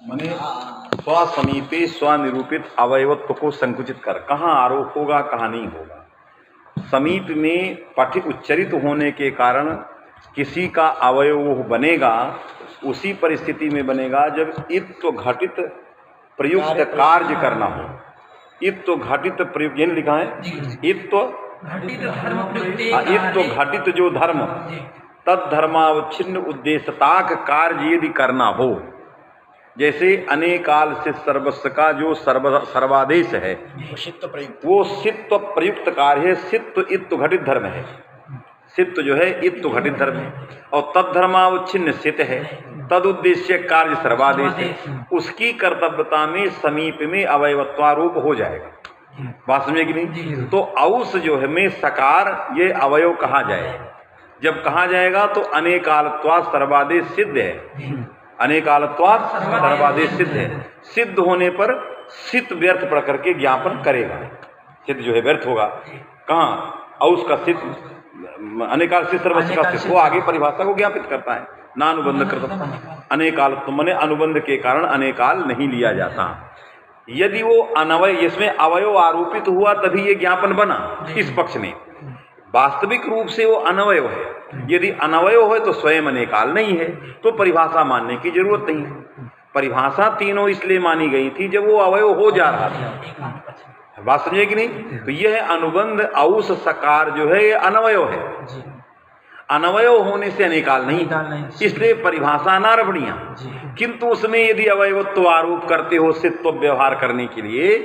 माने स्वसमीपे स्वनिरूपित अवयवत्व को संकुचित कर। कहाँ आरोप होगा, कहाँ नहीं होगा। समीप में पठित उच्चरित होने के कारण किसी का अवयव बनेगा, उसी परिस्थिति में बनेगा जब इत्व घटित प्रयुक्त कार्य करना हो। इत्व घटित प्रयुक्त, ये लिखा है इत्व घटित जो धर्म तद धर्मावच्छिन्न उद्देश्यताक कार्य यदि करना हो, जैसे अनेकाल से सर्वस्व का जो सर्वादेश है वो सित्व प्रयुक्त कार्य है। सित्व इत्व घटित धर्म है, सित्व जो है इत्व घटित धर्म है, और तद धर्मावच्छिन्न सित है, तद उद्देश्य कार्य सर्वादेश है। उसकी कर्तव्यता में समीप में अवयवत्वारूप हो जाएगा। बात समझे कि नहीं? तो औस जो है में सकार ये अवयव कहा जाएगा। जब कहा जाएगा तो अनेकालत्वा सर्वादेश सिद्ध है। अनेकालत्वा सर्वादेश सिद्ध है। सिद्ध होने पर सित व्यर्थ पढ़ करके ज्ञापन करेगा। सिद्ध जो है व्यर्थ होगा। कहाँ? औस का सिद्ध, अनेकाल से सर्वस्व का सिद्ध, वो आगे परिभाषा को ज्ञापित करता है। ना अनुबंध करता अनेकालत्व माने अनुबंध के कारण अनेकाल नहीं लिया जाता। यदि वो अनवय, इसमें अवयव आरोपित हुआ तभी ये ज्ञापन बना इस पक्ष में। वास्तविक रूप से वो अनवय है। यदि अनवय है तो स्वयं अनेकाल नहीं है, तो परिभाषा मानने की जरूरत नहीं है। परिभाषा तीनों इसलिए मानी गई थी जब वो अवयव हो जा रहा था। बात समझे कि नहीं? तो यह अनुबंध औस सकार जो है ये अनवय है। अनवय होने से अनेकाल नहीं, इसलिए परिभाषा अनारभणीय। किंतु उसमें यदि अवयवत्व आरोप करते हो सित्व व्यवहार करने के लिए,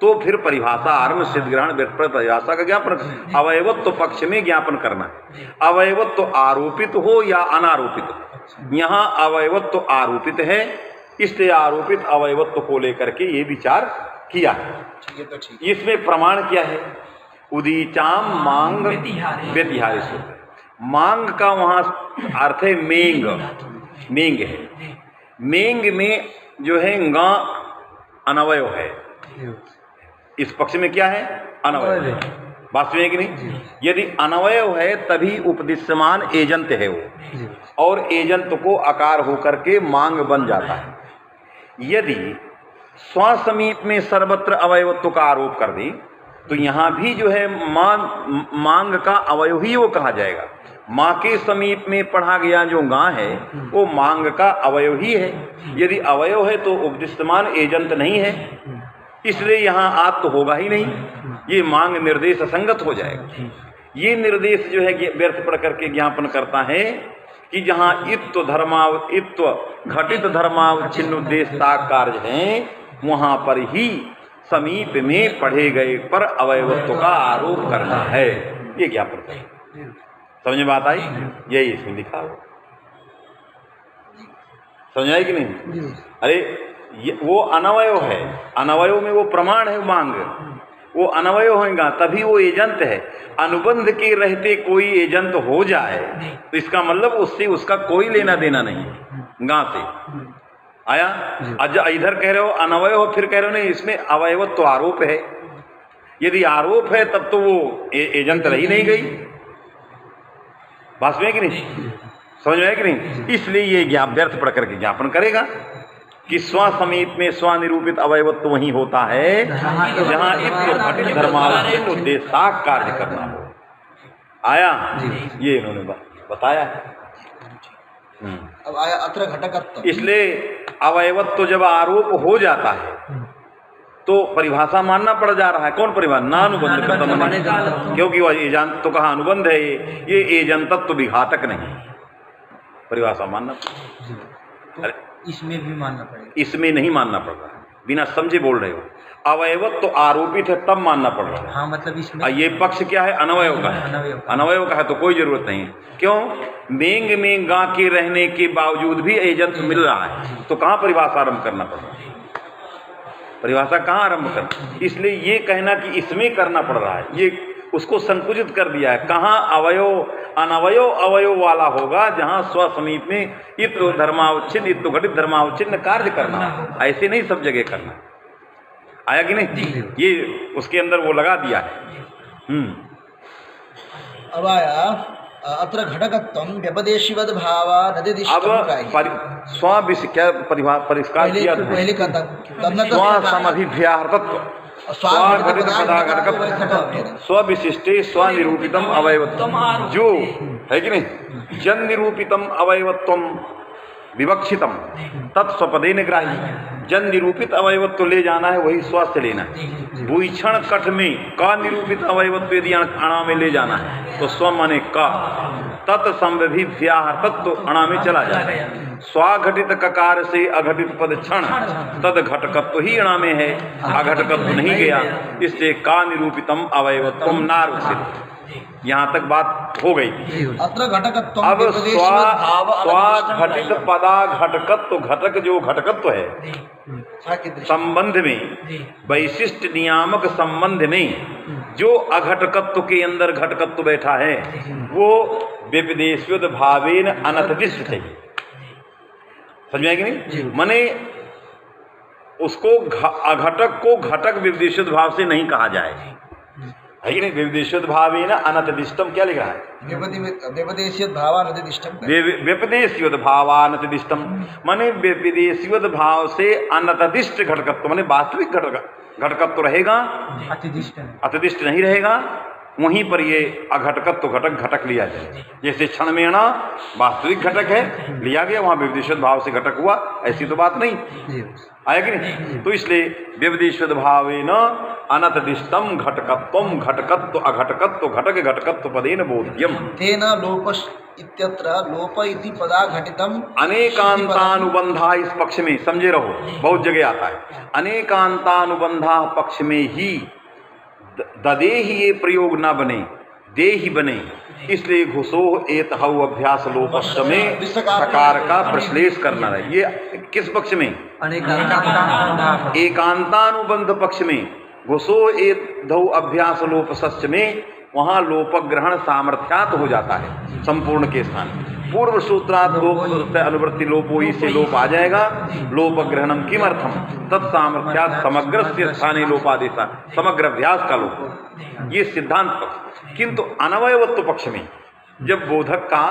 तो फिर परिभाषा आरम्भ सिद्ध ग्रहण परिभाषा का ज्ञापन, अवयवत्व पक्ष में ज्ञापन करना है। अवयवत्व आरोपित हो या अनारोपित हो, यहाँ अवयवत्व आरोपित है, इसलिए आरोपित अवयवत्व को लेकर के ये विचार किया है। इसमें प्रमाण क्या है? उदीचाम मांग व्यतिहारी सूत्र। मांग का वहां अर्थ है मेंग, मेंग है। मेंग में जो है गा अनवय है। इस पक्ष में क्या है? अनवय। बात सुनिए कि नहीं? यदि अनवय है तभी उपदिश्यमान एजंत है वो, और एजंत को आकार होकर के मांग बन जाता है। यदि स्वसमीप में सर्वत्र अवयवत्व का आरोप कर दी तो यहाँ भी जो है मांग का अवयव ही वो कहा जाएगा। माँ के समीप में पढ़ा गया जो गां है वो मांग का अवयव ही है। यदि अवयव है तो उपदिश्यमान एजंत नहीं है, इसलिए यहाँ आत तो होगा ही नहीं। ये मांग निर्देश असंगत हो जाएगा। ये निर्देश जो है व्यर्थ पढ़ करके ज्ञापन करता है कि जहाँ इत्व घटित धर्मावच्छिन्न उद्देश्यता कार्य है, वहाँ पर ही समीप में पढ़े गए पर अवयवत्व का आरोप करना है। ये ज्ञापन है। समझ में बात आई? यही इसमें लिखा हो। समझ आई कि नहीं? अरे वो अनवय है, अनवय में वो प्रमाण है मांग, वो अनवय होगा तभी वो एजंत है। अनुबंध के रहते कोई एजंत हो जाए तो इसका मतलब उससे उसका कोई लेना देना नहीं है। गा से आया, आज इधर कह रहे हो अनवय हो, फिर कह रहे हो नहीं इसमें अवयवत्व तो आरोप है। यदि आरोप है तब तो वो एजंत रही नहीं गई। बात में कि नहीं? समझ में कि नहीं? इसलिए ये व्यर्थ पढ़ करके ज्ञापन करेगा कि स्वसमीप में स्वनिरूपित अवयवत्व वही होता है जहाँ घटित धर्मावच्छिन्न उद्देश्य कार्य करना हो। आया? ये इन्होंने बताया है। अब आया अत्र घटकत्व। इसलिए अवयवत्व जब आरोप हो जाता है तो परिभाषा मानना पड़ जा रहा है। कौन परिभाषा? ना अनुबंध का, क्योंकि वह एजंत तो कहा अनुबंध है, ये एजंतत्व विघातक नहीं, परिभाषा मानना। तो इसमें भी मानना पड़ेगा? इसमें नहीं मानना पड़ रहा है, बिना समझे बोल रहे हो। अवयवत्व तो आरोपित है तब मानना पड़ रहा है। हाँ, मतलब इसमें ये पक्ष क्या है? अनवय का है। अनवय का है तो कोई जरूरत नहीं है। क्यों? मेंग में गा के रहने के बावजूद भी एजंत मिल रहा है, तो कहाँ परिभाषा आरंभ करना पड़ रहा है? परिभाषा कहाँ आरंभ करना? इसलिए ये कहना कि इसमें करना पड़ रहा है, ये उसको संकुचित कर दिया है। कहाँ अवयव अनवयव अवयव वाला होगा जहाँ स्वसमीप में इत्व धर्मावच्छिन्न इत्व घटित धर्मावच्छिन्न कार्य करना, ऐसे नहीं सब जगह करना। आया कि नहीं? ये उसके अंदर वो लगा दिया है। अब आया अत्र घटकत्वं व्यपदेशिवद् भावानदिदिष्टं क्या परिष्कार किया पहले स्वसमभिव्याहृतत्व स्वघटित पदाघटकत्व स्वविशिष्टे स्वनिरूपितम अवयवत्वम जो है कि नहीं जन निरूपितम अवयवत्वम विवक्षितम तत्स्वपदे निग्राही जन निरूपित अवयवत्व ले जाना है वही स्व से लेना है। भूषण कठ में का निरूपित अवयवत्व यदि अणा में ले जाना है तो स्व माने का तत्संविव्याहृतत्व अणा में चला जाए। स्वाघटित ककार से अघटित पद क्षण तद घटकत्व ही अणा में है, अघटकत्व नहीं गया, इससे का निरूपितम अवयवत्वम नारक्षित। यहाँ तक बात हो गई। अब स्वाघटित पदा घटकत्व घटक जो घटकत्व है संबंध में वैशिष्ट नियामक संबंध में जो अघटकत्व के अंदर घटकत्व बैठा है वो व्यपदेशव्युत भावेन अनतदिष्ट चाहिए। समझ में आएगी नहीं? माने उसको अघटक को घटक व्यपदेशव्युत भाव से नहीं कहा जाए, है कि नहीं? व्यपदेशव्युत भावेन अनतदिष्टम क्या लिखा है? व्यपदेशव्युत भावानतदिष्टम। व्यपदेशव्युत भावानतदिष्टम माने व्यपदेशव्युत भाव से अनतदिष्ट घटकत्व माने वास्तविक घटकत्व रहेगा, अतदिष्ट नहीं रहेगा। वहीं पर ये अघटकत्व घटक लिया जाए। जैसे क्षण में अणा वास्तविक घटक है लिया गया, वहां व्यपदेशव्युत भाव से घटक हुआ, ऐसी तो बात नहीं आया कि नहीं? तो इसलिए व्यपदेशव्युत भावेन अनतदिष्टम घटकत्वम घटकत्व अघटकत्व घटक घटकत्व पदेन बोध्यम तेन लोपस् इत्यत्र लोप इति पदा घटितम अनेकांतानुबंधा। इस पक्ष में समझे रहो, बहुत जगह आता है अनेकांतानुबंधा पक्ष में ही ददे ही ये प्रयोग ना बने, दे ही बने, इसलिए घुसो एतहु अभ्यास लोपस्थ में सकार का प्रश्लेष करना है। ये किस पक्ष में? एकांतानुबंध पक्ष में। घुसो एतहु अभ्यास लोपस्थ में वहां लोपग्रहण सामर्थ्यात हो जाता है संपूर्ण के स्थान। पूर्व सूत्रात लोप अनुवृत्ति लोपो से लोप आ जाएगा। लोप ग्रहणम किमर्थम तत्सामर्थ्यात समग्र से स्थाने लोपादेशा, समग्र अभ्यास का लोप, ये सिद्धांत पक्ष। किंतु अनवयवत्व पक्ष में जब बोधक का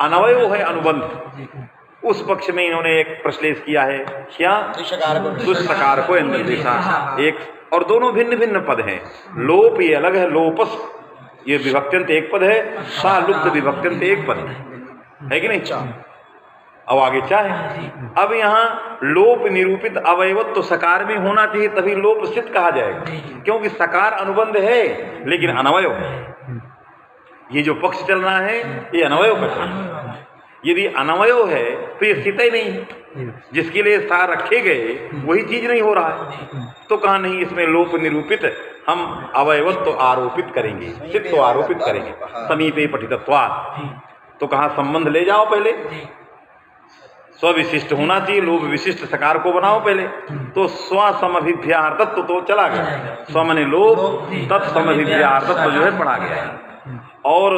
अनवय है अनुबंध, उस पक्ष में इन्होंने एक प्रश्लेष किया है। क्या? दुष्सकार को निर्देशा एक, और दोनों भिन्न भिन्न पद हैं। लोप ये अलग है, लोपस ये विभक्त्यंत एक पद है, सा लुप्त विभक्त्यंत एक पद है कि नहीं? अब आगे चाहे अब यहाँ लोप निरूपित अवयवत्व तो सकार में होना चाहिए, तभी लोप सिद्ध कहा जाएगा, क्योंकि सकार अनुबंध है लेकिन अनवय है। ये जो पक्ष चल रहा है ये अनवय का चल रहा है। यदि अनवय है तो ये स्थित ही नहीं, जिसके लिए सार रखे गए वही चीज नहीं हो रहा है, तो कहा नहीं इसमें लोप निरूपित हम अवयवत्व आरोपित करेंगे, सिद्ध आरोपित करेंगे। समीपे पठितत्वात्, तो कहा संबंध ले जाओ, पहले स्व-विशिष्ट होना चाहिए, लोभ विशिष्ट सकार को बनाओ पहले, तो स्वसमभिव्याहृतत्व तो चला गया, स्व माने लोभ, तत्समभिव्याहृतत्व जो है पढ़ा गया है। और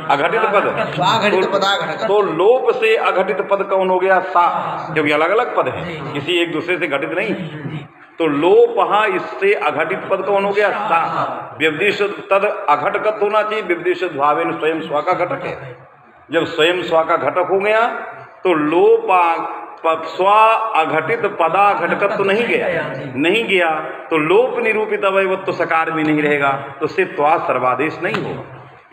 अघटित पद, तो लोप से अघटित पद कौन हो गया? सा, क्योंकि अलग अलग पद है, किसी एक दूसरे से घटित नहीं। तो लोप इससे अघटित पद कौन हो गया? सा। व्यपदेशव्युत तद अघटकत्व होना चाहिए, व्यपदेशव्युत भावेन स्वयं स्व का घटक है। जब स्वयं स्व का घटक हो गया तो लोप स्व अघटित पदा घटकत्व नहीं गया, तो लोप निरूपित अवयवत्व सकार में नहीं रहेगा, तो सित्वा सर्वादेश नहीं होगा।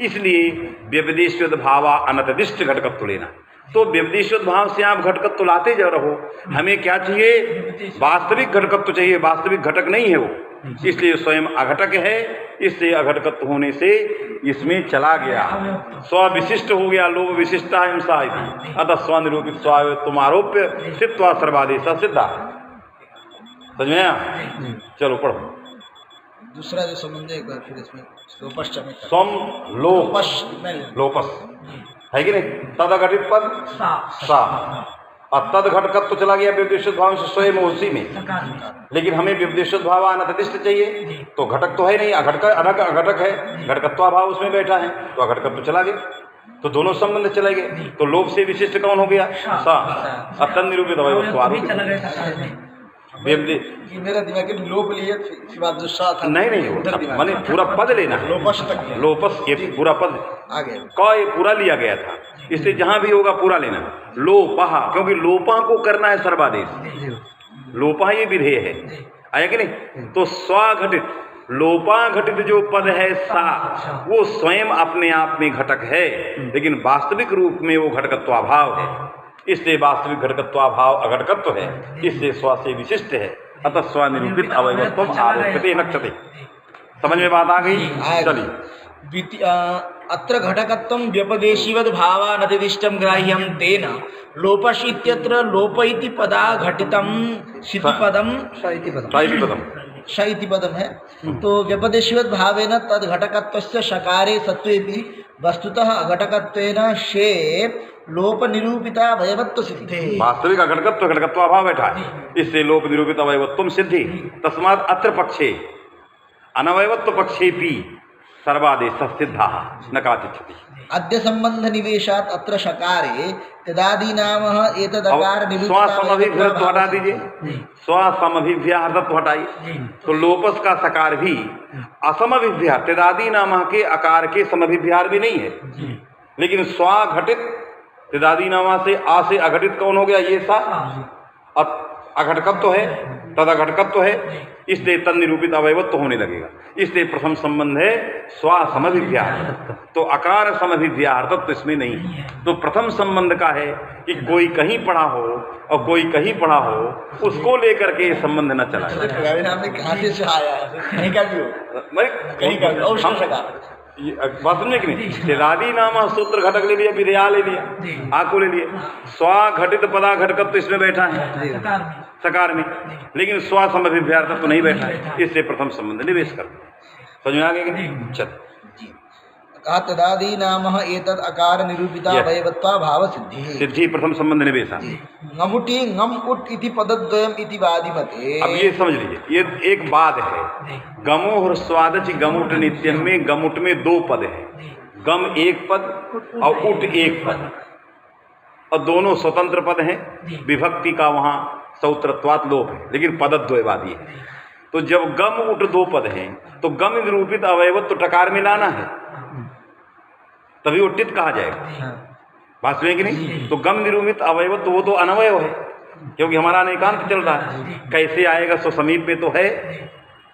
इसलिए व्यपदेशव्युत भावा अनतदिष्ट घटकत्व लेना। तो व्यपदेशव्युत भाव से आप घटकत्व लाते जा रहो, हमें क्या चाहिए? वास्तविक घटकत्व चाहिए, वास्तविक घटक नहीं है वो, इसलिए स्वयं अघटक है, इससे अघटकत्व होने से इसमें चला गया, स्वविशिष्ट हो गया, लोभ विशिष्टा हिंसा, अतः स्वनिरूपित स्वायत्व आरोप्य सित्वा सर्वादेशा सिद्धा। समझ में आया? चलो पढ़ो दूसरा जो संबंध है, एक बार फिर इसमें स्वम लोपस है कि नहीं? तद घटित पद सा, और तद घटकत्व तो चला गया व्यपदेशव्युत भाव से स्वयं उसी में, लेकिन हमें व्यपदेशव्युत भाव अनतदिष्ट चाहिए, तो घटक तो है नहीं, अघटक है, घटकत्वा भाव उसमें बैठा है, तो अघटकत्व चला गया, तो दोनों संबंध चले गए। तो लोभ से विशिष्ट कौन हो गया? सा। तद निरूपित अवयवत्व आरोपित, कि मेरा दिमाग के लोप लिए शिवाब जो शाह था नहीं उधर दिमाग माने पूरा पद लेना है, लोपस तक गया। लोपस ये पूरा पद आगे का ये पूरा लिया गया था, इसलिए जहां भी होगा पूरा लेना। लोपहा, क्योंकि लोपा को करना है सर्वादेश, लोपा ये विधेय है, आया कि नहीं। तो स्वाघटित लोपा घटित जो पद है सा, वो स्वयं अपने आप में घटक है, लेकिन वास्तविक रूप में वो घटकत्वाभाव है, इसलिए वास्तविक घटकत्वाभाव अघटकत्व है, इसलिए स्व से विशिष्ट है। अतः स्वनिरूपित अवयवत्वम आरोप्यते नक्षते। समझ में बात आ गई? चलिए अत्र घटकत्वं व्यपदेशीवद् भावानतिदिष्टं ग्राह्यं तेन लोपश इत्यत्र लोप इति पदा घटितं शितिपदं श इति पदम है। तो व्यपदेशीवद् भावेन तद् घटकत्वस्य शकारे सत्वेपि वस्तुतः अघटकत्वेन शे लोप निरूपिता अवयवत्व सिद्धे। वास्तविक अघटकत्व घटकत्वाभाव बैठा है, इससे लोप निरूपित अवयवत्वम सिद्धि। तस्मात् अत्र पक्षे अनवयवत्व पक्षेपि सर्वादेश सिद्धा न काचिच्छति। अद्य संबंध निवेशात अत्र शकारे तदादीनामः एतदकार निरूपिता स्वसमभिव्याहृतत्व हटा दीजिए, स्वसमभिव्याहृतत्व हटाइए, तो लोपस का सकार भी असमभिव्याह तदादीनामः के आकार के समभिव्याहार भी नहीं है, लेकिन स्वाघटित तदादीनामा से आ से अघटित कौन हो गया? ये सा अघटकत्व है, तद अघटकत्व है, इसलिए तद निरूपित अवयवत्व होने लगेगा। इसलिए प्रथम संबंध है स्वसमभिव्याहार, तो अकार समभिव्याहार इसमें नहीं है। तो प्रथम संबंध का है कि कोई कहीं पढ़ा हो और कोई कहीं पढ़ा हो, उसको लेकर के ये संबंध न चला जाए। कहाँ से आया है? कहीं का भी हो, कहीं का भी बात समझे कि नहीं? तेदादी नाम सूत्र घटक ले लिया, विधेया ले लिया, आको ले लिया, स्वाघटित पदा घटकत्व इसमें बैठा है सकार में, लेकिन स्व समभिव्याहार तत्व नहीं बैठा है, इससे प्रथम संबंध निवेश कर। समझ में आ गया कि चल कहा तदादी नामः एतद आकार निरूपिता अवयवत्वा भाव सिद्धि। सिद्धि प्रथम संबंध निवेशा। ngमुटी ngम उट इति पदद्वयम् इति वादिमते। अब ये समझ लीजिए, ये एक बात है, गमो और स्वादच गमुट नित्यम में गमुट में दो पद है, गम एक पद और उट एक पद, और दोनों स्वतंत्र पद हैं, विभक्ति का वहाँ सौत्रत्वात् लोप है, लेकिन पदद्वयवादी है। तो जब गम उट दो पद हैं, तो गम निरूपित अवयवत्व टकार में लाना है, तभी वो टित कहा जाएगा। बात सुनिए कि नहीं? तो गम निरूपित अवयव तो वो तो अनवयव है, क्योंकि हमारा अनेकांत चल रहा है। कैसे आएगा? सो समीप में तो है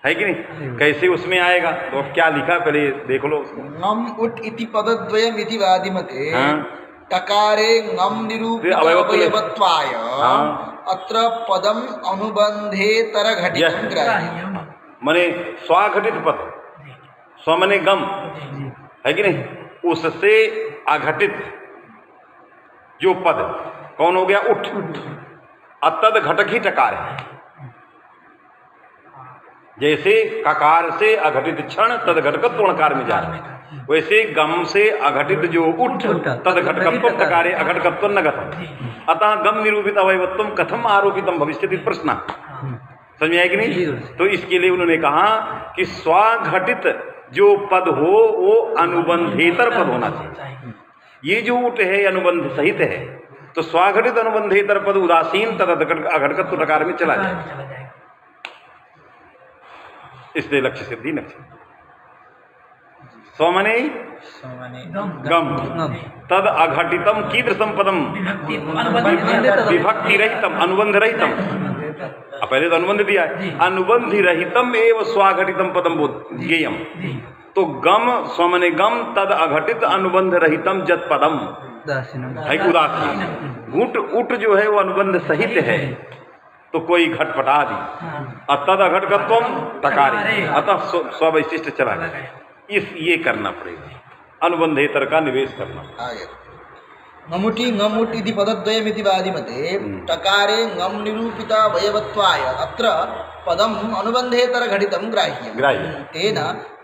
कि नहीं? कैसे उसमें आएगा? तो अब क्या लिखा पहले देख लो। ngम उट इति पदद्वयम् इति वादिमते टकारे ngम निरूपित अवयवत्वाय अत्र पदम अनुबंधेतर घटितं ग्राह्यम्। माने स्वाघटित पद, स्व माने गम है कि नहीं, उससे अघटित जो पद कौन हो गया? उठ। अतद घटक ही टकार है, जैसे ककार से अघटित क्षण तद घटकत्व णकार में जा रहा है, वैसे गम से अघटित जो उठ तद घटकत्व टकारे अघटकत्व न गतम। अतः गम निरूपित अवयवत्वम कथम आरोपितम भविष्यति प्रश्न। समझ में आया कि नहीं? तो इसके लिए उन्होंने कहा कि स्वाघटित जो पद हो वो अनुबंधेतर पद होना चाहिए। ये जो उठ है अनुबंध सहित है, तो स्वाघटित अनुबंधेतर पद उदासीन तथा अघटकत्व प्रकार में चला जाए, इसलिए लक्ष्य सिद्धि नक्ष्य। स्वमने गम तद अघटितम कीदृशम पदम विभक्ति रहितम अनुबंध रहितम। पहले तो अनुबंध दिया है, अनुबंधि रहितम एवं स्वाघटितम पदम ज्ञेयम। तो गम स्वमने गम तद अघटित अनुबंध रहितम जत पदम है उदासीन। उट उट जो है वो अनुबंध सहित है, तो कोई घट पटा दी, तद अघटकत्वम टकारी, अतः स्वविशिष्ट चला गया। ये करना पड़ेगा, अनुबंधेतर का निवेश करना। ngमुटी ngमुट इति पदद्वयमिति वादिमते टकारे ngम निरूपिता अवयवत्वाय अत्र पदम अनुबंधेतर घटितं ग्राह्यम्। तेन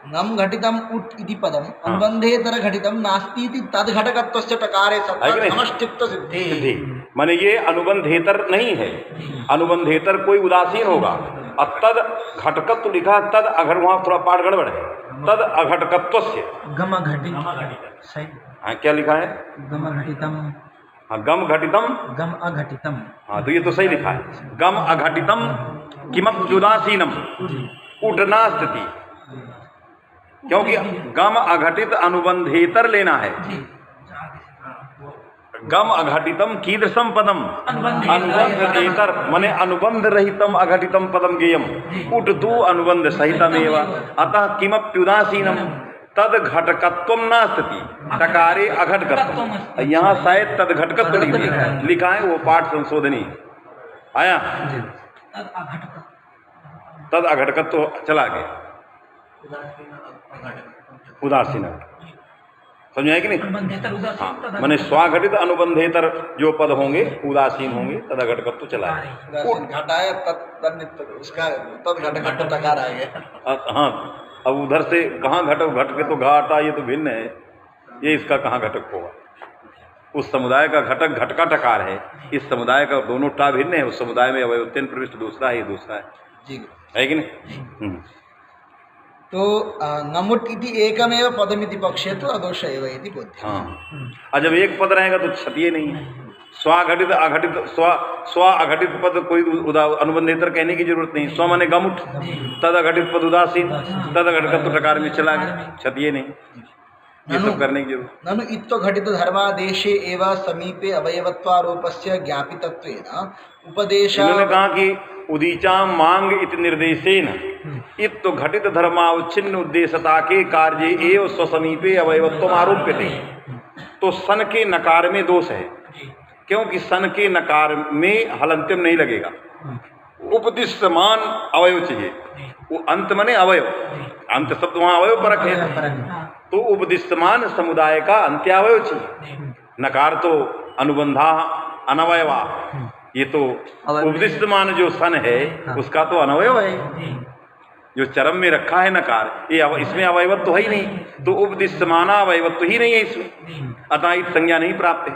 ngम घटितम उट इति पदम अनुबंधेतर घटितं नास्ति इति तद घटकत्वस्य टकारे समष्टित्व सिद्धि। माने ये अनुबंधेतर नहीं है, अनुबंधेतर कोई उदासीन होगा। और तद घटकत्व लिखा, तद अगर वहाँ थोड़ा पाठ गड़बड़ है, तद अघटकत्वस्य गम घटित सही। हाँ क्या लिखा है? गम घटितम। हाँ गम घटितम, गम अघटितम। हाँ तो ये तो सही लिखा है, गम अघटितम किमप्युदासीनम उठना स्थिति, क्योंकि गम अघटित अनुबंधेतर लेना है। गम अघटितम कीदृशम पदम अनुबंधेतर माने अनुबंध रहितम अघटितम पदम गेयम उठ तू अनुबंध सहितमेव। अतः किमप्युदासीनम तद घटकत्वम नास्ति टकारे अघटकत्व। यहाँ शायद तद घटकत्व लिखा है, वो पाठ संशोधनी आया, तद अघटकत्व चला गया, उदासीन। समझ आए कि नहीं? हाँ, मैंने स्वाघटित अनुबंधेतर जो पद होंगे उदासीन होंगे, तद घटकत्व चला गया। घटाए उसका तद घटकत्व टकार आएगा। हाँ, अब उधर से कहाँ घट के तो घाटा, ये तो भिन्न है, ये इसका कहाँ घटक होगा? उस समुदाय का घटक घटका टकार है, इस समुदाय का दोनों टा भिन्न है। उस समुदाय में अवयवत्यन प्रविष्ट दूसरा है, ये दूसरा है जी, है कि नहीं? तो नमुट इति एकमेव पदमिति पक्षे तो अदोष एव इति बोध्य। हाँ, और जब एक पद रहेगा तो क्षति नहीं है। स्वाघटित अघटित स्व अघटित पद कोई अनुबंधेतर कहने की जरूरत नहीं। स्व माने गमुट, तद अघटित पद उदासीन, तद अघटकत्व प्रकार में चला गया, क्षति नहीं, ये सब करने की जरूरत। ननु इत्तो घटित धर्मादेशे एवं समीपे अवयवत्वारोपस्य ज्ञापितत्वेन उपदेश। इन्होंने कहा कि उदीचा मांग इत निर्देशेन इत्तो घटित धर्मावच्छिन्न उद्देश्यता के कार्य एवं स्वसमीपे अवयवत्व आरोप्यते। तो सन के नकार में दोष है, क्योंकि सन के नकार में हलंत्यम नहीं लगेगा, उपदिष्टमान अवयव चाहिए। वो अंत मने अवयव, अंत शब्द वहां अवयव परक है, तो उपदिष्टमान समुदाय का अंत्यावयव चाहिए। नकार तो अनुबंधा अनवयवा, ये तो उपदिष्टमान जो सन है उसका तो अनवयव है, जो चरम में रखा है नकार, ये इसमें अवयवत्व तो है ही नहीं, तो उपदिष्टमाना अवयवत्व तो ही नहीं है इसमें, अतः इत संज्ञा नहीं प्राप्त है।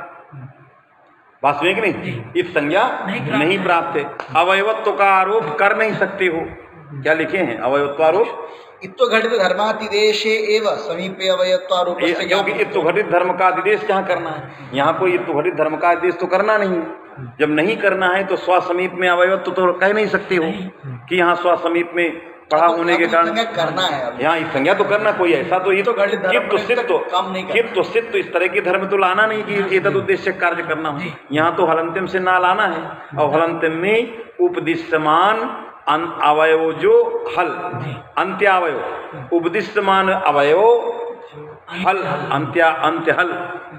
बात सुनिए कि नहीं? इत संज्ञा नहीं प्राप्त है। अवयवत्व का आरोप कर नहीं सकते हो। क्या लिखे हैं? अवयवत्वारोप इत्तो घटित धर्मातिदेशे एवं समीपे अवयवत्वारोप, क्योंकि इत्तो घटित धर्म का आदेश क्या करना है? यहाँ कोई इत्तो घटित धर्म का आदेश तो करना नहीं। जब नहीं करना है तो स्वसमीप में अवयवत्व तो कह नहीं सकते हो कि यहाँ स्वसमीप में पढ़ा होने के कारण करना है। यहाँ इस संज्ञा तो करना कोई ऐसा तो ये तो तो सिद्ध इस तरह के धर्म तो लाना नहीं कि ये तद उद्देश्य कार्य करना हो। यहाँ तो हलंत्यम से ना लाना है, और हलंत्यम में उपदिष्टमान अवयव जो हल अंत्यावयव, उपदिष्टमान अवयव हल अंत्य हल,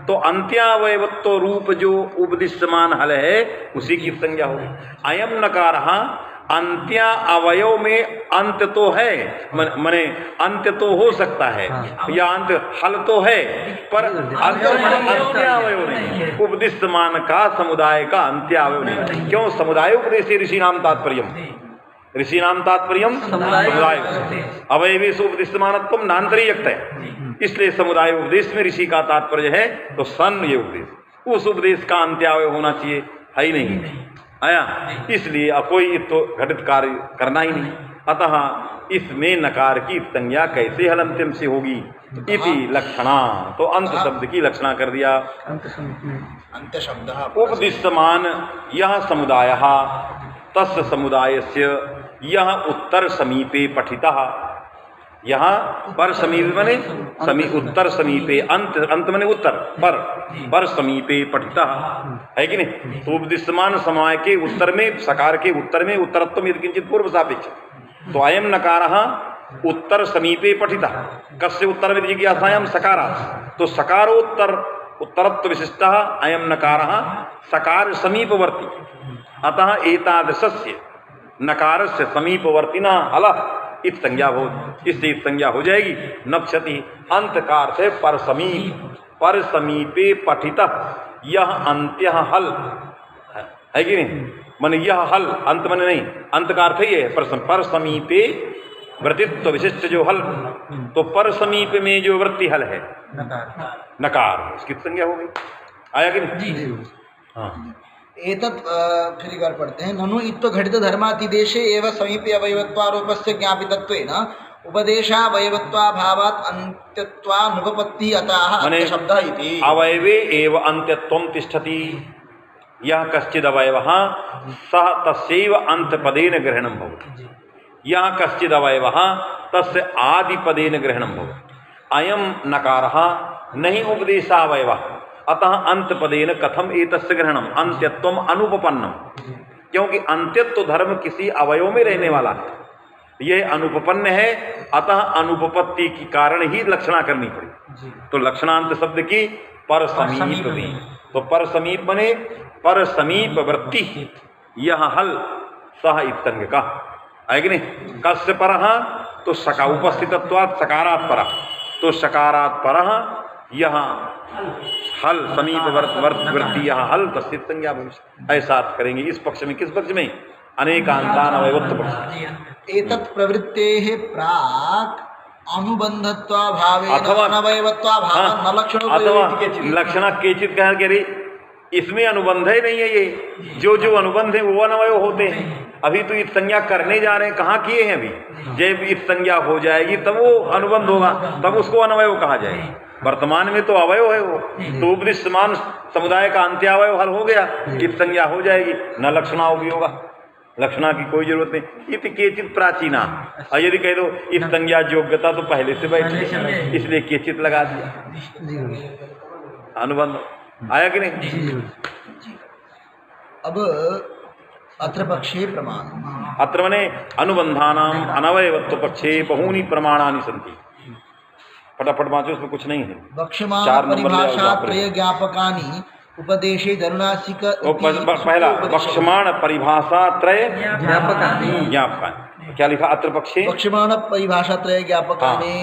तो अंत्यावयवत्व रूप जो उपदिष्टमान हल है उसी की संज्ञा होगी। अयम नकारः अंत्या अवयव में अंत तो है, माने अंत्य तो हो सकता है, या अंत हल तो है, पर अंत्यावयव नहीं। उपदिष्टमान का समुदाय का अंत्यावयव नहीं। क्यों? समुदाय उपदेश ऋषि नाम तात्पर्यम, ऋषि नाम तात्पर्यम समुदाय अवयवेश उपदिष्टमानत्वम नान्तरीयक्त है, इसलिए समुदाय उपदेश में ऋषि का तात्पर्य है। तो सन ये उपदेश, उस उपदेश का अंत्यावयव होना चाहिए, है ही नहीं आया, इसलिए कोई तो घटित कार्य करना ही नहीं। अतः इसमें नकार की संज्ञा कैसे हलंत्यम से होगी? इति लक्षणा, तो अंत शब्द की लक्षणा कर दिया। अंत शब्द उपदिष्टमान यह समुदाय तस्य समुदायस्य यह उत्तर समीपे पठितः, यहाँ पर समीप मने उत्तर समीपे, अंत मने उत्तर, पर समीपे पठिता है कि नहीं? तो उपदिष्टमान समय के उत्तर में, सकार के उत्तर में उत्तरत्व यदि किंचित पूर्व सापेक्ष, तो अयम नकारः उत्तर समीपे पठिता। कस्य उत्तर में जिज्ञासायाम सकारा, तो सकारोत्तर उत्तरत्व विशिष्टः अयम नकारः सकार समीपवर्ती। अतः एतादृशस्य नकारस्य समीपवर्तिना अलः इत संज्ञा हो, इससे इत संज्ञा हो जाएगी। नक्षति अंतकार से पर समीपे पठितः यह अंत्य हल है कि नहीं? मन यह हल अंत मन नहीं, अंत का अर्थ ही है पर समीपे वृत्तित्व विशिष्ट जो हल, तो पर समीप में जो वृत्ति हल है नकार, उसकी संज्ञा हो गई। आया कि नहीं? हाँ, एतत् फिर एक बार पढ़ते हैं। ननु इत्तो घटित धर्मातिदेशे एवं समीपे अवयवत्वारोपस्य ज्ञापितत्वेन उपदेशावयवत्वाभावात् अंत्यत्वानुपपत्ति अतः शब्दः इति। अवयवे एव अंत्यत्वं तिष्ठति, यह कश्चिद अवयवः सः तस्यैव अंतपदेन ग्रहणं भवति। यह कश्चिद अवयवः तस्य आदिपदेन ग्रहणं भवति। अयं नकारः नहि उपदेशावयवः, अतः अंतपदेन कथम एतस्य ग्रहणम अंत्यत्वम अनुपपन्नम, क्योंकि अंत्यत्व धर्म किसी अवयव में रहने वाला है, यह अनुपपन्न है, अतः अनुपपत्ति की कारण ही लक्षणा करनी पड़ी। तो लक्षणांत शब्द की पर समीप भी, तो पर समीप बने पर समीप वृत्ति, यह हल सह इत्संग का है कि नहीं। कस्य परः, तो सका उपस्थितत्वात् सकारात् परः, तो सकारात् परः यह हल समीप वृत्ति, यह हल तस्थित संज्ञा भविष्य। ऐसा अर्थ करेंगे इस पक्ष में। किस पक्ष में? अनेकांतान अवयवत्व पक्ष। एतत् प्रवृत्तेः प्राक् अनुबंधत्वाभावेन अनवयवत्वाभावं न लक्षणो अथवा लक्षणा केचित् कहा कि अरे इसमें अनुबंध ही नहीं है, ये जो अनुबंध है वो अनवय होते हैं। अभी तो इत संज्ञा करने जा रहे हैं, कहाँ किए हैं अभी? जब इत संज्ञा हो जाएगी तब वो अनुबंध होगा, तब उसको अनवय कहा जाएगा। वर्तमान में तो अवयव है वो, तो उपदृश्यमान समुदाय का अंत्यावय हल हो गया, इत संज्ञा हो जाएगी, न लक्षणा होगी होगा, लक्षणा की कोई जरूरत नहीं। इत केचित प्राचीना, और यदि कह दो इस संज्ञा योग्यता तो पहले से बैठी, इसलिए केचित लगा दिया, अनुबंध आया कि नहीं। अब अत्र पक्षे प्रमाण, अत्र मने अनुबंधानाम अनवयवत्व पक्षे बहूनि प्रमाणानि सन्ति। फटाफट बाँचो, उसमें कुछ नहीं है। वक्ष्यमाण परिभाषा त्रय ज्ञापकानि उपदेशे धनुनासिक। पहला वक्ष्यमाण परिभाषा त्रय ज्ञापकानि, क्या लिखा अत्र पक्षे? वक्ष्यमाण परिभाषा त्रय ज्ञापकानि।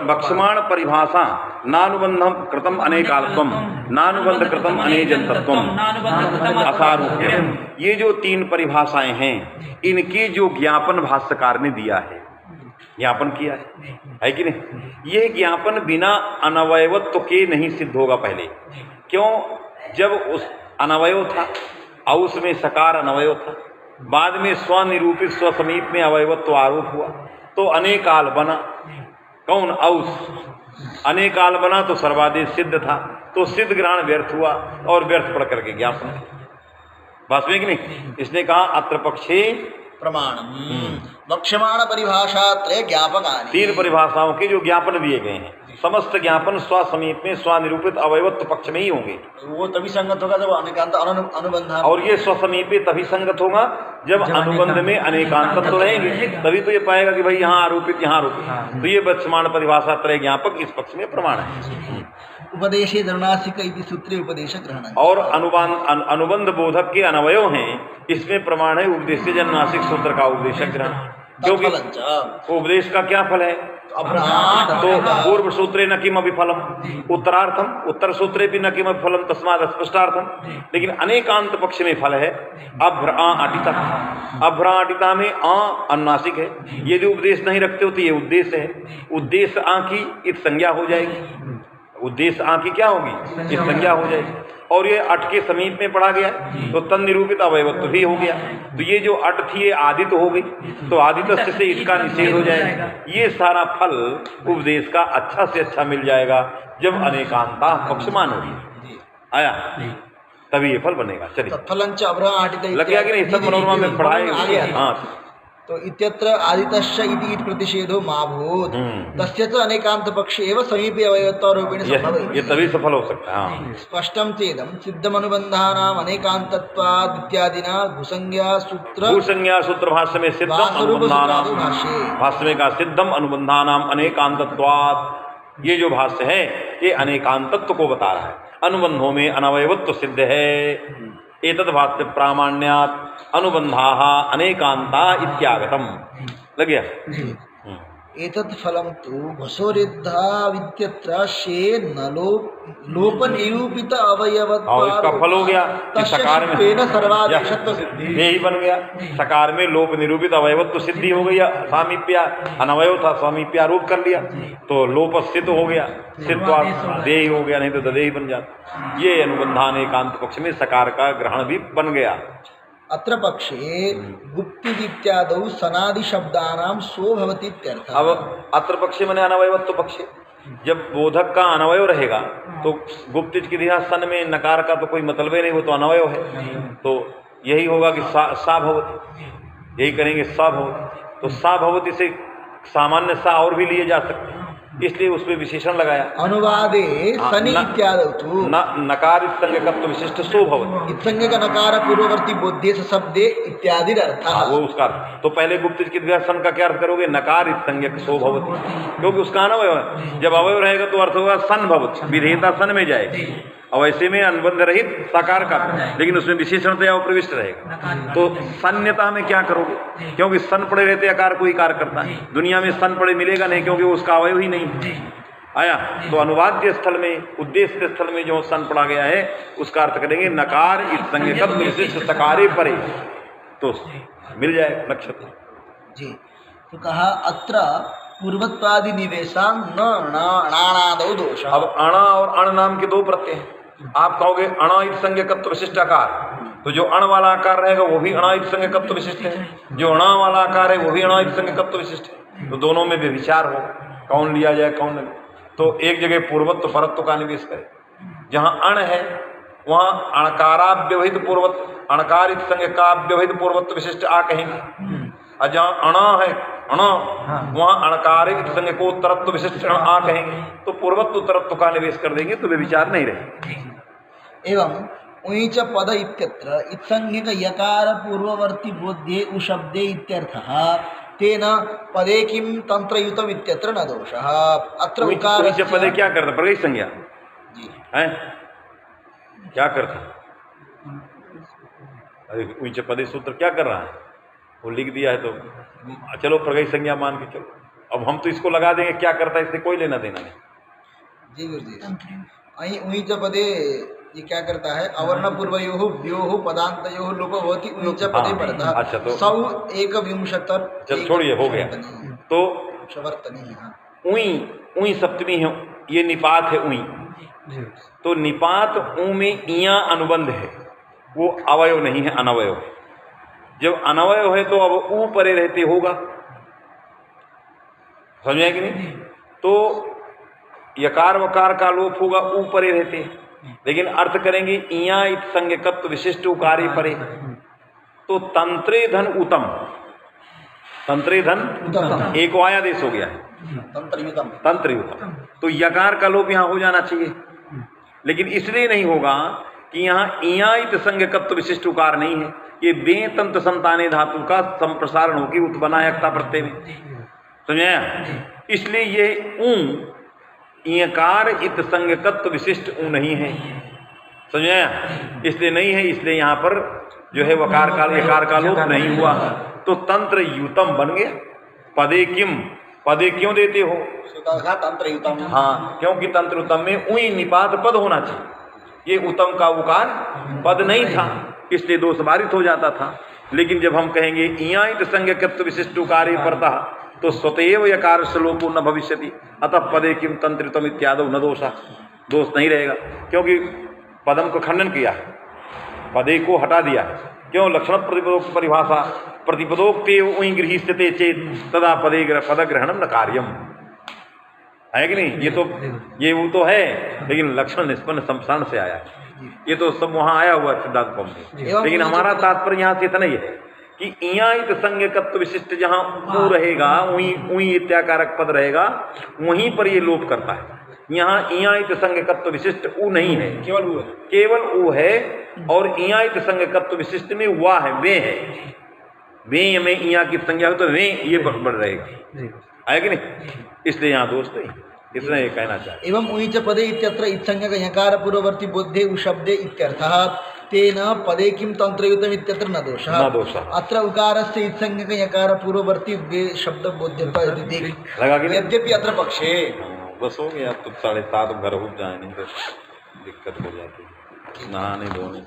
वक्ष्यमाण परिभाषा नानुबंधम कृतम अनेकाल्पम नानुबंध कृतम अनेजंतत्वम असारूप्यम, ये जो तीन परिभाषाएं हैं, इनके जो ज्ञापन भाष्यकार ने दिया है, ज्ञापन किया है कि नहीं। ये ज्ञापन बिना अनवयवत्व के नहीं सिद्ध होगा। पहले क्यों? जब उस अनवयव था और उसमें सकार अनवयव था, बाद में स्वनिरूपित स्वसमीप में अवयवत्व आरोप हुआ तो अनेकाल बना। कौन? औस अनेकाल बना तो सर्वादेश सिद्ध था, तो सिद्ध ग्रहण व्यर्थ हुआ और व्यर्थ पढ़ करके ज्ञापन बस में कि नहीं। इसने कहा अत्र पक्षे प्रमाण वक्ष्यमाण परिभाषा त्रय ज्ञापकानि, तीन परिभाषाओं के जो ज्ञापन दिए गए हैं, समस्त ज्ञापन स्वसमीप में स्वनिरूपित अवयवत्व पक्ष में ही होंगे। वो तभी संगत होगा जब अनेकांत अनुबंध, और ये स्वसमीप तभी संगत होगा जब अनुबंध में अनेकांत तो रहेंगे, तभी तो ये पाएगा कि भाई यहाँ आरोपित यहाँ आरोपित। तो ये वक्ष्यमाण परिभाषा त्रय ज्ञापक इस पक्ष में प्रमाण है। उपदेशे धनुनासिक इति सूत्रे उपदेश ग्रहण, और अनुबंध बोधक के अनवयव हैं, इसमें प्रमाण है उपदेश जन्नासिक सूत्र का उपदेश ग्रहण। क्योंकि उपदेश का क्या फल है? तो पूर्व सूत्रे न किमपि फलम उत्तरार्थम, उत्तर सूत्रे भी न किमपि फलम तस्मात् स्पष्टार्थम। लेकिन अनेकांत पक्ष में फल है अभ्र अटिता। अभ्र अटिता में अनुनासिक है, यदि उपदेश नहीं रखते हो तो ये उद्देश्य है। उद्देश्य आ की इत संज्ञा हो जाएगी, उद्देश्य आ की क्या होगी? इत संज्ञा हो जाएगी। और ये अट के समीप में पढ़ा गया तो तन निरूपित अवयवत्व भी हो गया। तो ये जो अट थी ये आदित हो गई, तो आदित्य से इसका निषेध हो जाएगा। ये सारा फल उपदेश का अच्छा से अच्छा मिल जाएगा जब अनेकांता पक्षमान होगी। आया तभी ये फल बनेगा। चलिए लग गया कि नहीं? सब मनोरमा में पढ़ाए। हाँ, तो इत्यत्र आदितश्च इति प्रतिषेधो मा भूत्, तस्य च अनेकांत पक्षे एव समीपे अवयवत्वारोपेण संभवति। ये तभी सफल हो सकता है। हाँ। स्पष्टं चेदं सिद्धमनुबन्धानाम् अनेकांतत्वाद् इत्यादिना भूसंज्ञा सूत्र भाष्य में सिद्धम अनुबंधानाम, भाष्य में कहा सिद्धम अनुबंधानाम अनेकांतत्वाद्। ये जो भाष्य है ये अनेकांतत्व को बता रहा है, अनुबंधों में अनवयवत्व सिद्ध है। एतद् भाष्य प्रामाण्यात् अनुबंधाः अनेकांता इत्यागतम। लग गया? एतत् फलम तो घसोरिद्धा विद्यत्र शे न लोप निरूपित अवयवत्व, इसका फल हो गया कि सकार में सर्वादेशत्व सिद्धि, यही बन गया। सकार में लोप निरूपित अवयवत्व सिद्धि हो गई। सामीप्या अनवयव था, सामीप्यारोप कर लिया तो लोप सिद्ध हो गया, सिद्धवा देही हो गया, नहीं तो ददेही बन जाता। ये अनुबंधान एकांत पक्ष में सकार का ग्रहण भी बन गया। अत्र पक्षे गुप्ति इत्यादौ सनादि शब्दानां सो भवति इत्यर्थः। अब अत्र पक्षे माने अनवयवत्व पक्षे, जब बोधक का अनवय रहेगा तो गुप्तिज की दिशा सन में नकार का तो कोई मतलब ही नहीं, वो तो अनवय है। तो यही होगा कि सा भवति, यही करेंगे सा भवति। तो सा भवति से सामान्य सा और भी लिए जा सकते हैं, इसलिए उसमें विशेषण लगाया। अनुवादे सनि इत्यादि नकार इत्संज्ञकत्व विशिष्ट सो भवति, इत्संज्ञक नकार पूर्ववर्ती बोध्ये शब्दे इत्यादि अर्थः। वो उसका तो पहले गुप्तिज की दिशा सन का क्या अर्थ करोगे? नकार इत्संज्ञक सो भवति, क्योंकि उसका अनवय है। जब अवय रहेगा तो अर्थ होगा सन भवति, विधेयता सन में जाएगी। और ऐसे में अनुबंध रहित साकार का, लेकिन उसमें विशेषणतया प्रविष्ट रहेगा। तो सन्यता में क्या करोगे? क्योंकि सन पड़े रहते आकार कोई कार्य करता है, दुनिया में सन पड़े मिलेगा नहीं, क्योंकि वो उसका अवयव ही नहीं आया। तो अनुवाद्य स्थल में, उद्देश्य स्थल में जो सन पड़ा गया है उसका अर्थ करेंगे नकार इत्संज्ञकत्व विशिष्ट सकारे परे, तो मिल जाए नक्षत्र जी। तो कहा अत्र पूर्वत्वादि निवेशान न अणादो दोष। अब अणा और अण नाम के दो प्रत्यय हैं। आप कहोगे अणा इत्संज्ञकत्व विशिष्ट आकार, तो जो अण वाला आकार रहेगा वो भी अणा इत्संज्ञकत्व विशिष्ट है, जो अणा वाला आकार है वो भी अणा इत्संज्ञकत्व विशिष्ट है। तो दोनों में भी विचार हो कौन लिया जाए कौन नहीं। तो एक जगह पूर्वत्व परत्व का निवेश करें, जहाँ अण है वहाँ अणकाराव्यवहित पूर्वत्व, अणकार इत्संज्ञकाव्यवहित पूर्वत्व विशिष्ट आ कहेंगे। और जहाँ अणा है अणा वहाँ अणकार इत्संज्ञकोत्तरत्व विशिष्ट आ कहेंगे। तो पूर्वत्व उत्तरत्व का निवेश कर देंगे तो वे विचार नहीं रहेंगे। एवं उञ्च पद इत्यत्र इत्संज्ञक यकार पूर्ववर्ती बोध्ये उशब्दे इत्यर्थः, तेन पदे किं तंत्रयुतम इत्यत्र न दोषः। अत्र उकारस्य पदे क्या करता? प्रगति संज्ञा जी है, क्या करता? उञ्च पदे सूत्र क्या कर रहा है? वो लिख दिया है तो चलो प्रगति संज्ञा मान के चलो। अब हम तो इसको लगा देंगे, क्या करता है इससे कोई लेना देना नहीं। जी गुरुजी। उञ्च पदे ये क्या करता है? अवर्ण पूर्वयोः व्योः पदान्तयोः लोपो भवति उञ्च पदे पड़ता। अच्छा तो सौ एक विंशतर, चल छोड़िए हो गया। तो उई सप्तमी है, ये निपात है उई। तो निपात ऊ में इया अनुबंध है, वो अवयव नहीं है, अनवयव है। जब अनवयव है तो अब ऊ परे रहते होगा, समझे कि नहीं? तो यकार वकार का लोप होगा, ऊ परे रहते, लेकिन अर्थ करेंगे इया इत्संज्ञकत्व विशिष्ट उकारे परे। तो तंत्रे धन उत्तम, तंत्रे धन एक आयादेश हो गया है, तंत्रयुतम। तो यकार का लोप यहाँ हो जाना चाहिए, लेकिन इसलिए नहीं होगा कि यहाँ इया इत्संज्ञकत्व विशिष्ट उकार नहीं है। ये बे तंत्र संताने धातु का संप्रसारण होगी उत्पन्नायकता प्रत्यय में, समझे? इसलिए ये ऊ इयकार इत्संज्ञकत्व विशिष्ट ऊ नहीं है, समझे? इसलिए नहीं है, इसलिए यहाँ पर जो है वकार का यकार का लोप नहीं हुआ। तो तंत्र युतम बन गया। पदे किम, पदे क्यों देते हो? तंत्र युतम, हाँ, क्योंकि तंत्र उत्तम में उई निपात पद होना चाहिए, ये उत्तम का उकार पद नहीं था, इसलिए दोष बारित हो जाता था। लेकिन जब हम कहेंगे इया इत्संज्ञकत्व विशिष्ट उकारे पड़ता तो स्वतएव यकार श्लोको न भविष्यति, अतः पदे किम तंत्रितम इत्यादि न दोषा, दोष नहीं रहेगा, क्योंकि पदम को खंडन किया है, पदे को हटा दिया है। क्यों? लक्षण प्रतिपदोक्त परिभाषा प्रतिपदोक्ते उई गृहीष्यते चेत तदा पदे पदग्रहणम न कार्यम, है कि नहीं? ये तो ये वो तो है, लेकिन लक्षण निष्पन्न संसारण से आया है, ये तो सब वहाँ आया हुआ सिद्धांत कौम में। लेकिन हमारा तात्पर्य यहाँ से इतना ही है कि इया इत्संज्ञकत्व विशिष्ट जहाँ ऊ रहेगा, उई इत्याकारक पद रहेगा, वहीं पर ये लोप करता है। यहाँ इया इत्संज्ञकत्व विशिष्ट ऊ नहीं है, केवल ऊ है, केवल ऊ है। और इया इत्संज्ञकत्व विशिष्ट में वा है, वे है, वे में इया की संज्ञा हो तो वे ये बढ़ रहेगी, है कि नहीं? इसलिए यहाँ दोस्त नहीं, इतना ये कहना चाहिए। एवं उञ्च पदे इत्यत्र इत्संज्ञक यकार पूर्ववर्ती बोध्ये उशब्दे इत्यर्थः, तेन पदे किं तंत्रयुतम इत्यत्र न दोषः। अत्र उकारस्य इत्संज्ञक यकार पूर्ववर्ती शब्द बोध्यता लगा कि यद्यपि अत्र पक्षे। बस हो गया, अब तो 7:30 घर हो जाए, नहीं तो दिक्कत हो जाती है नहाने धोने।